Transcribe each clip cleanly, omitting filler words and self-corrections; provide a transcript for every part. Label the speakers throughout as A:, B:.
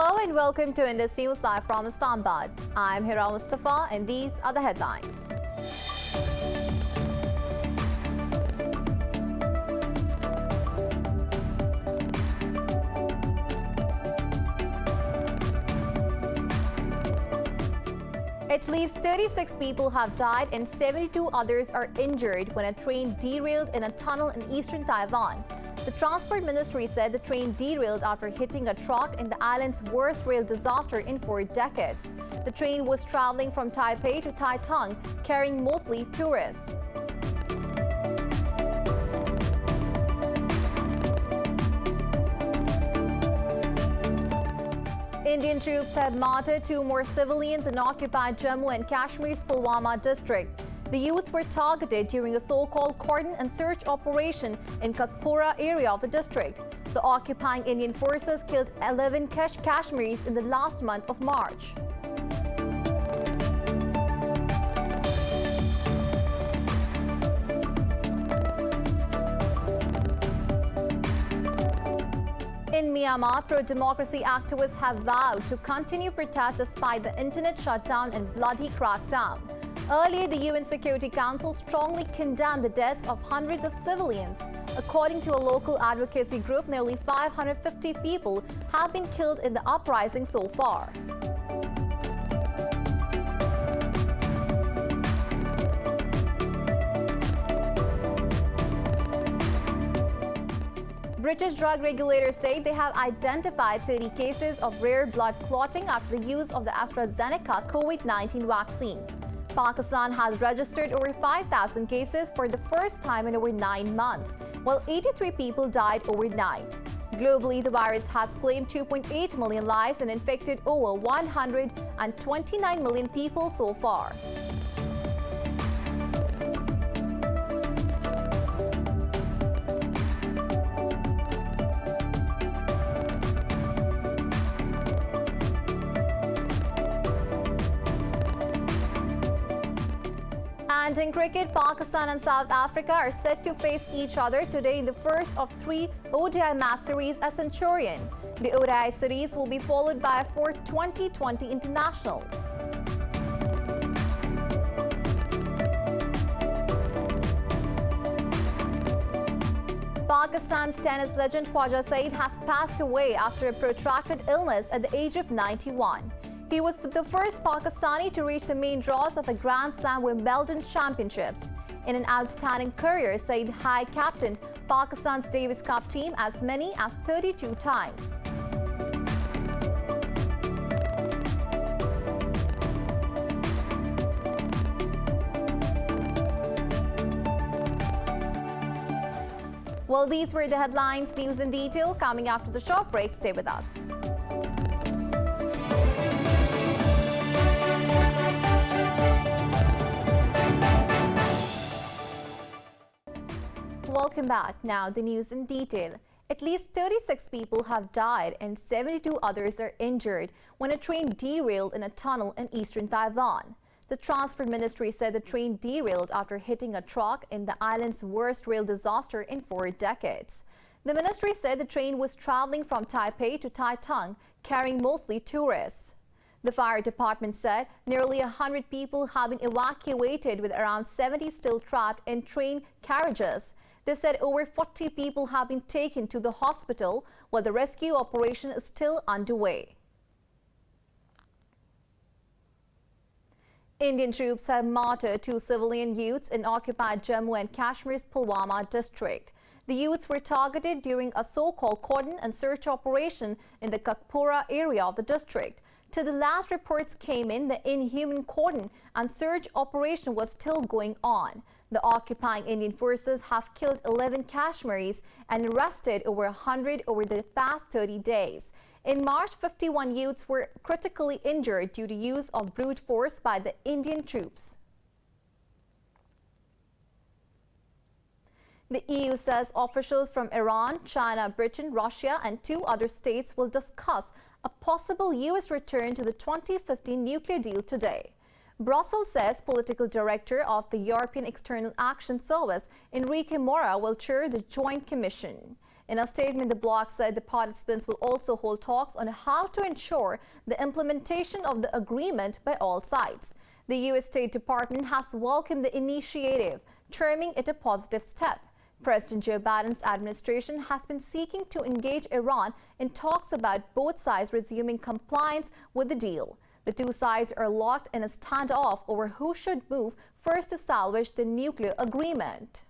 A: Hello and welcome to Indus News Live from Islamabad. I'm Hira Mustafa and these are the headlines. At least 36 people have died and 72 others are injured when a train derailed in a tunnel in eastern Taiwan. The Transport Ministry said the train derailed after hitting a truck in the island's worst rail disaster in 4 decades. The train was traveling from Taipei to Taitung, carrying mostly tourists. Indian troops have martyred 2 more civilians in occupied Jammu and Kashmir's Pulwama district. The youths were targeted during a so-called cordon and search operation in KOK-BORU area of the district. The occupying Indian forces killed 11 Kashmiris in the last month of March. In Myanmar, pro-democracy activists have vowed to continue protest despite the internet shutdown and bloody crackdown. Earlier, the UN Security Council strongly condemned the deaths of hundreds of civilians. According to a local advocacy group, nearly 550 people have been killed in the uprising so far. British drug regulators say they have identified 30 cases of rare blood clotting after the use of the AstraZeneca COVID-19 vaccine. Pakistan has registered over 5,000 cases for the first time in over 9 months, while 83 people died overnight. Globally, the virus has claimed 2.8 million lives and infected over 129 million people so far. And in cricket, Pakistan and South Africa are set to face each other today in the first of 3 ODI match series at Centurion. The ODI series will be followed by 4 T20 internationals. Pakistan's tennis legend Khwaja Saeed has passed away after a protracted illness at the age of 91. He was the first Pakistani to reach the main draws of the Grand Slam Wimbledon Championships. In an outstanding career, Saeed High captained Pakistan's Davis Cup team as many as 32 times. Well, these were the headlines. News in detail coming after the short break. Stay with us. Welcome back. Now the news in detail. At least 36 people have died and 72 others are injured when a train derailed in a tunnel in eastern Taiwan. The Transport Ministry said the train derailed after hitting a truck in the island's worst rail disaster in 4 decades. The ministry said the train was traveling from Taipei to Taitung, carrying mostly tourists. The fire department said nearly 100 people have been evacuated, with around 70 still trapped in train carriages. They said over 40 people have been taken to the hospital, while the rescue operation is still underway. Indian troops have martyred 2 civilian youths in occupied Jammu and Kashmir's Pulwama district. The youths were targeted during a so-called cordon and search operation in the KOK-BORU area of the district. Till the last reports came in, the inhuman cordon and search operation was still going on. The occupying Indian forces have killed 11 Kashmiris and arrested over 100 over the past 30 days. In March, 51 youths were critically injured due to use of brute force by the Indian troops. The EU says officials from Iran, China, Britain, Russia and 2 other states will discuss a possible U.S. return to the 2015 nuclear deal today. Brussels says political director of the European External Action Service, Enrique Mora, will chair the joint commission. In a statement, the bloc said the participants will also hold talks on how to ensure the implementation of the agreement by all sides. The U.S. State Department has welcomed the initiative, terming it a positive step. President Joe Biden's administration has been seeking to engage Iran in talks about both sides resuming compliance with the deal. The two sides are locked in a standoff over who should move first to salvage the nuclear agreement.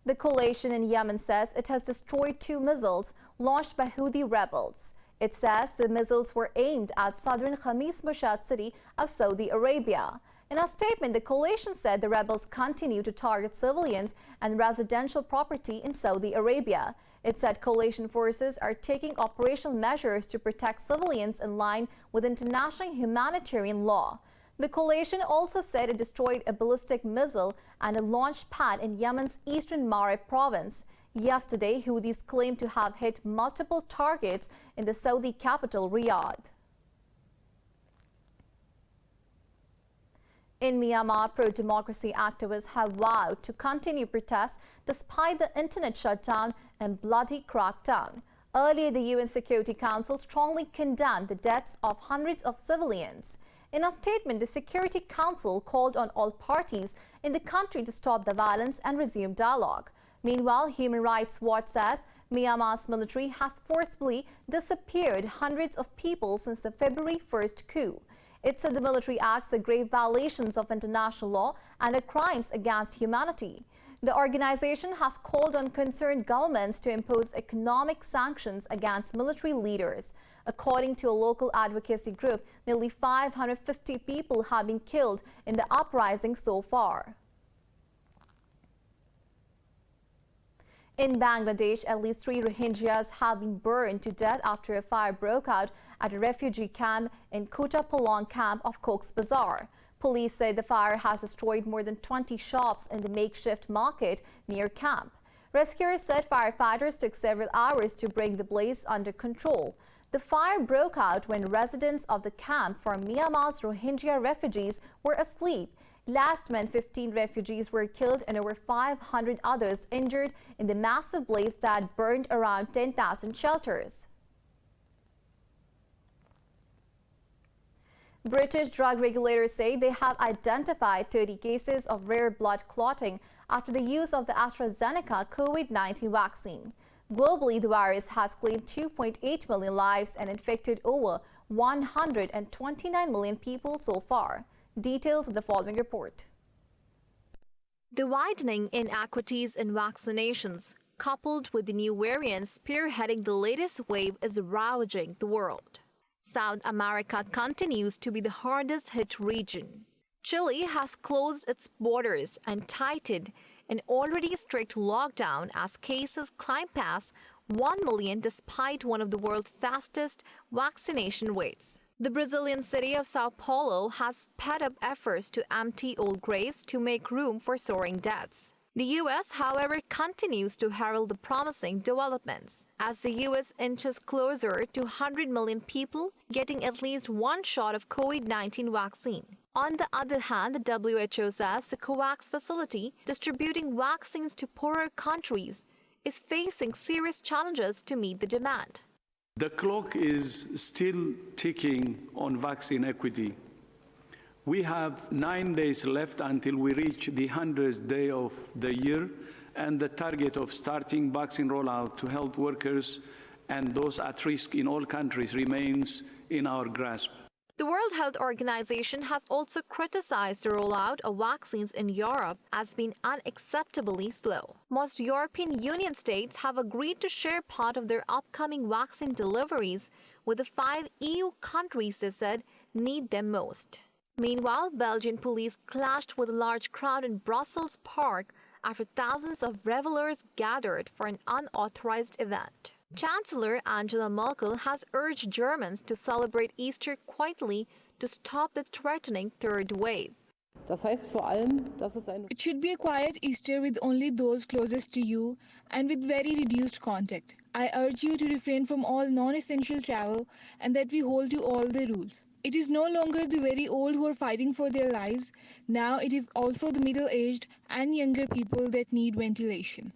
A: The coalition in Yemen says it has destroyed 2 missiles launched by Houthi rebels. It says the missiles were aimed at southern Khamis Mushad city of Saudi Arabia. In a statement, the coalition said the rebels continue to target civilians and residential property in Saudi Arabia. It said coalition forces are taking operational measures to protect civilians in line with international humanitarian law. The coalition also said it destroyed a ballistic missile and a launch pad in Yemen's eastern Marib province. Yesterday, Houthis claimed to have hit multiple targets in the Saudi capital, Riyadh. In Myanmar, pro-democracy activists have vowed to continue protests despite the internet shutdown and bloody crackdown. Earlier, the UN Security Council strongly condemned the deaths of hundreds of civilians. In a statement, the Security Council called on all parties in the country to stop the violence and resume dialogue. Meanwhile, Human Rights Watch says Myanmar's military has forcibly disappeared hundreds of people since the February 1st coup. It said the military acts are grave violations of international law and are crimes against humanity. The organization has called on concerned governments to impose economic sanctions against military leaders. According to a local advocacy group, nearly 550 people have been killed in the uprising so far. In Bangladesh, at least 3 Rohingyas have been burned to death after a fire broke out at a refugee camp in Kutupalong camp of Cox's Bazar. Police say the fire has destroyed more than 20 shops in the makeshift market near camp. Rescuers said firefighters took several hours to bring the blaze under control. The fire broke out when residents of the camp for Myanmar's Rohingya refugees were asleep. Last month, 15 refugees were killed and over 500 others injured in the massive blaze that burned around 10,000 shelters. British drug regulators say they have identified 30 cases of rare blood clotting after the use of the AstraZeneca COVID-19 vaccine. Globally, the virus has claimed 2.8 million lives and infected over 129 million people so far. Details in the following report. The widening inequities in vaccinations, coupled with the new variants spearheading the latest wave, is ravaging the world. South America continues to be the hardest hit region. Chile has closed its borders and tightened an already strict lockdown as cases climb past 1 million despite one of the world's fastest vaccination rates. The Brazilian city of Sao Paulo has sped up efforts to empty old graves to make room for soaring deaths. The U.S., however, continues to herald the promising developments as the U.S. inches closer to 100 million people getting at least one shot of COVID-19 vaccine. On the other hand, the WHO says the COVAX facility distributing vaccines to poorer countries is facing serious challenges to meet the demand.
B: The clock is still ticking on vaccine equity. We have 9 days left until we reach the 100th day of the year, and the target of starting vaccine rollout to health workers and those at risk in all countries remains in our grasp.
A: The World Health Organization has also criticized the rollout of vaccines in Europe as being unacceptably slow. Most European Union states have agreed to share part of their upcoming vaccine deliveries with the 5 EU countries they said need them most. Meanwhile, Belgian police clashed with a large crowd in Brussels Park after thousands of revelers gathered for an unauthorized event. Chancellor Angela Merkel has urged Germans to celebrate Easter quietly to stop the threatening third wave.
C: It should be a quiet Easter with only those closest to you and with very reduced contact. I urge you to refrain from all non-essential travel and that we hold to all the rules. It is no longer the very old who are fighting for their lives. Now it is also the middle-aged and younger people that need ventilation.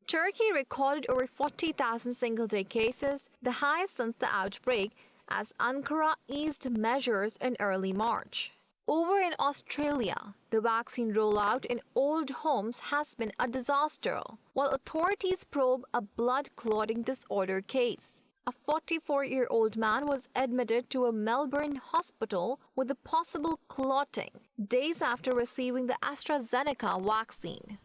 A: Turkey recorded over 40,000 single-day cases, the highest since the outbreak, as Ankara eased measures in early March. Over in Australia, the vaccine rollout in old homes has been a disaster, while authorities probe a blood clotting disorder case. A 44-year-old man was admitted to a Melbourne hospital with a possible clotting days after receiving the AstraZeneca vaccine.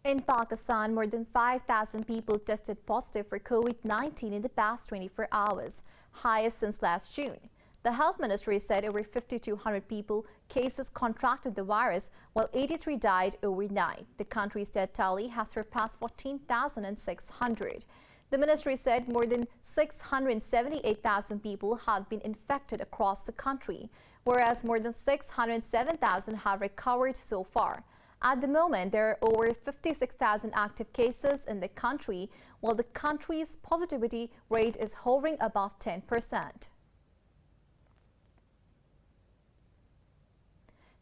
A: In Pakistan, more than 5,000 people tested positive for COVID-19 in the past 24 hours, highest since last June. The health ministry said over 5,200 cases contracted the virus, while 83 died overnight. The country's death tally has surpassed 14,600. The ministry said more than 678,000 people have been infected across the country, whereas more than 607,000 have recovered so far. At the moment, there are over 56,000 active cases in the country, while the country's positivity rate is hovering above 10%.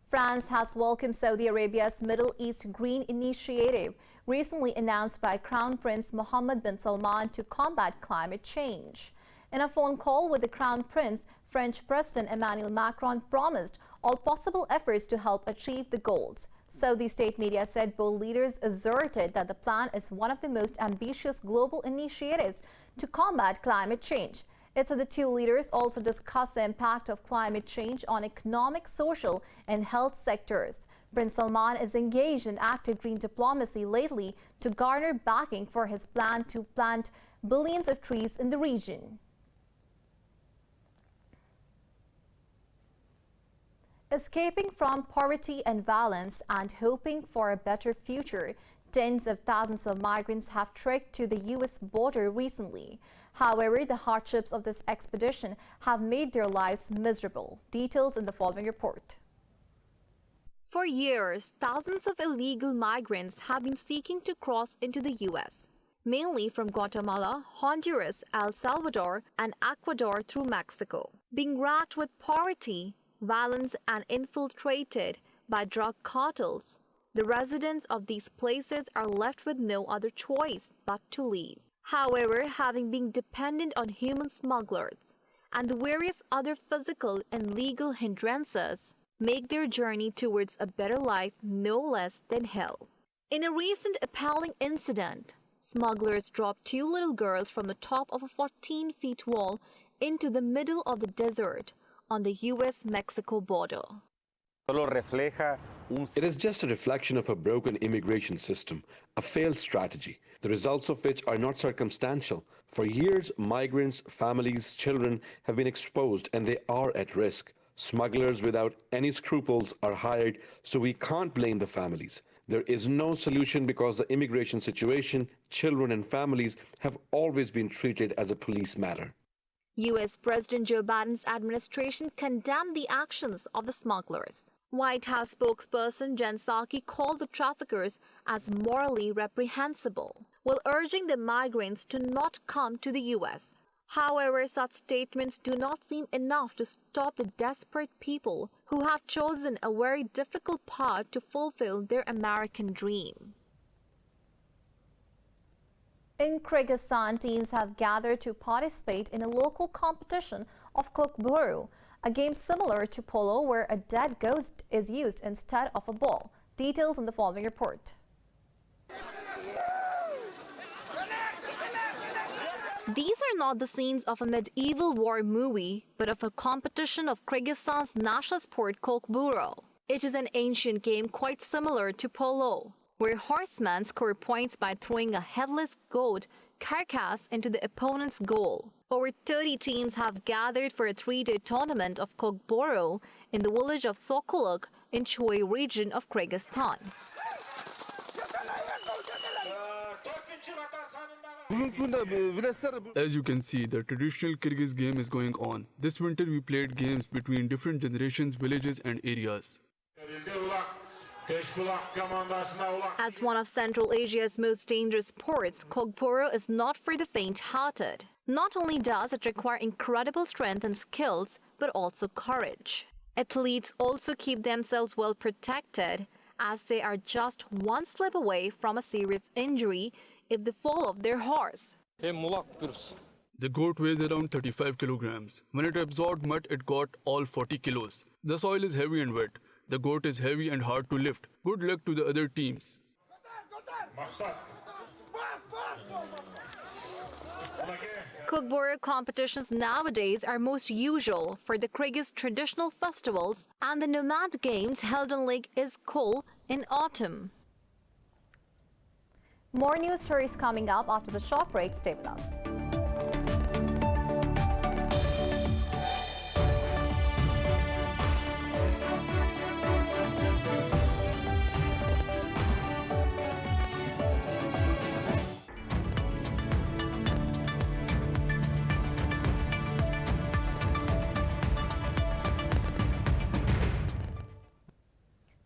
A: France has welcomed Saudi Arabia's Middle East Green Initiative, recently announced by Crown Prince Mohammed bin Salman to combat climate change. In a phone call with the Crown Prince, French President Emmanuel Macron promised all possible efforts to help achieve the goals. Saudi state media said both leaders asserted that the plan is one of the most ambitious global initiatives to combat climate change. It said the two leaders also discussed the impact of climate change on economic, social, and health sectors. Prince Salman is engaged in active green diplomacy lately to garner backing for his plan to plant billions of trees in the region. Escaping from poverty and violence and hoping for a better future, tens of thousands of migrants have trekked to the U.S. border recently. However, the hardships of this expedition have made their lives miserable. Details in the following report. For years, thousands of illegal migrants have been seeking to cross into the U.S., mainly from Guatemala, Honduras, El Salvador, and Ecuador through Mexico. Being racked with poverty, violence, and infiltrated by drug cartels, the residents of these places are left with no other choice but to leave. However, having been dependent on human smugglers and the various other physical and legal hindrances make their journey towards a better life no less than hell. In a recent appalling incident, smugglers dropped two little girls from the top of a 14-foot wall into the middle of the desert on the U.S.-Mexico border.
D: It is just a reflection of a broken immigration system, a failed strategy, the results of which are not circumstantial. For years, migrants, families, children have been exposed and they are at risk. Smugglers without any scruples are hired, so we can't blame the families. There is no solution because the immigration situation, children and families have always been treated as a police matter.
A: U.S. President Joe Biden's administration condemned the actions of the smugglers. White House spokesperson Jen Psaki called the traffickers as morally reprehensible, while urging the migrants to not come to the U.S. However, such statements do not seem enough to stop the desperate people who have chosen a very difficult path to fulfill their American dream. In Kyrgyzstan, teams have gathered to participate in a local competition of KOK-BORU, a game similar to polo where a dead ghost is used instead of a ball. Details in the following report. These are not the scenes of a medieval war movie, but of a competition of Kyrgyzstan's national sport KOK-BORU. It is an ancient game quite similar to polo, where horsemen score points by throwing a headless goat carcass into the opponent's goal. Over 30 teams have gathered for a 3-day tournament of KOK-BORU in the village of Sokoluk in Choy region of Kyrgyzstan.
E: As you can see, the traditional Kyrgyz game is going on. This winter we played games between different generations, villages and areas.
A: As one of Central Asia's most dangerous sports, KOK-BORU is not for the faint-hearted. Not only does it require incredible strength and skills, but also courage. Athletes also keep themselves well protected, as they are just one slip away from a serious injury if they fall off their horse.
E: The goat weighs around 35 kilograms. When it absorbed mud, it got all 40 kilos. The soil is heavy and wet. The goat is heavy and hard to lift. Good luck to the other teams.
A: KOK-BORU competitions nowadays are most usual for the Kyrgyz traditional festivals and the nomad games held on Lake Izkol in autumn. More news stories coming up after the short break. Stay with us.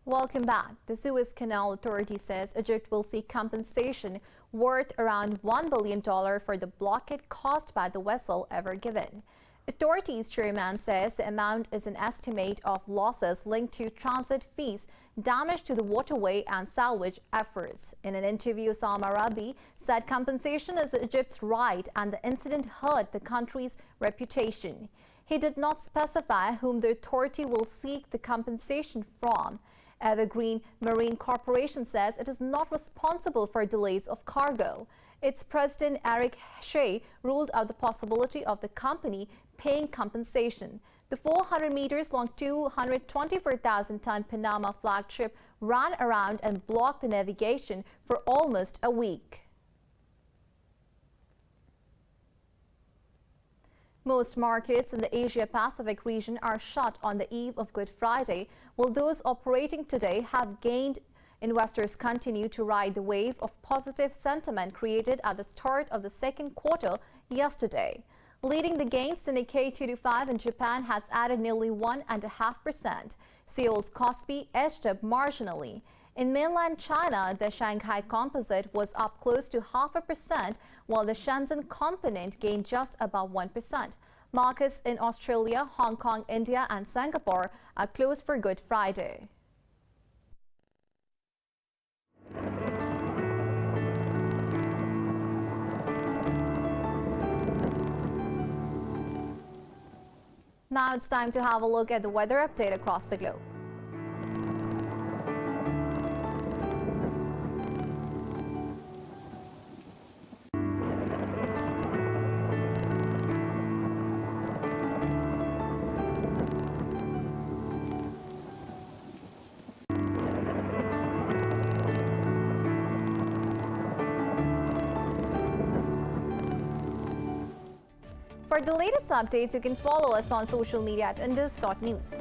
A: Welcome back. The Suez Canal Authority says Egypt will seek compensation worth around $1 billion for the blockade caused by the vessel ever given. Authorities chairman says the amount is an estimate of losses linked to transit fees, damage to the waterway and salvage efforts. In an interview, Sama Rabi said compensation is Egypt's right and the incident hurt the country's reputation. He did not specify whom the authority will seek the compensation from. Evergreen Marine Corporation says it is not responsible for delays of cargo. Its president, Eric Shea, ruled out the possibility of the company paying compensation. The 400 meters long 224,000-ton Panama flagged ship ran around and blocked the navigation for almost a week. Most markets in the Asia-Pacific region are shut on the eve of Good Friday, while those operating today have gained. Investors continue to ride the wave of positive sentiment created at the start of the second quarter yesterday. Leading the gains, the Nikkei 225 in Japan has added nearly 1.5%. Seoul's Kospi edged up marginally. In mainland China, the Shanghai Composite was up close to 0.5%, while the Shenzhen Component gained just about 1%. Markets in Australia, Hong Kong, India and Singapore are closed for Good Friday. Now it's time to have a look at the weather update across the globe. For the latest updates, you can follow us on social media at indus.news.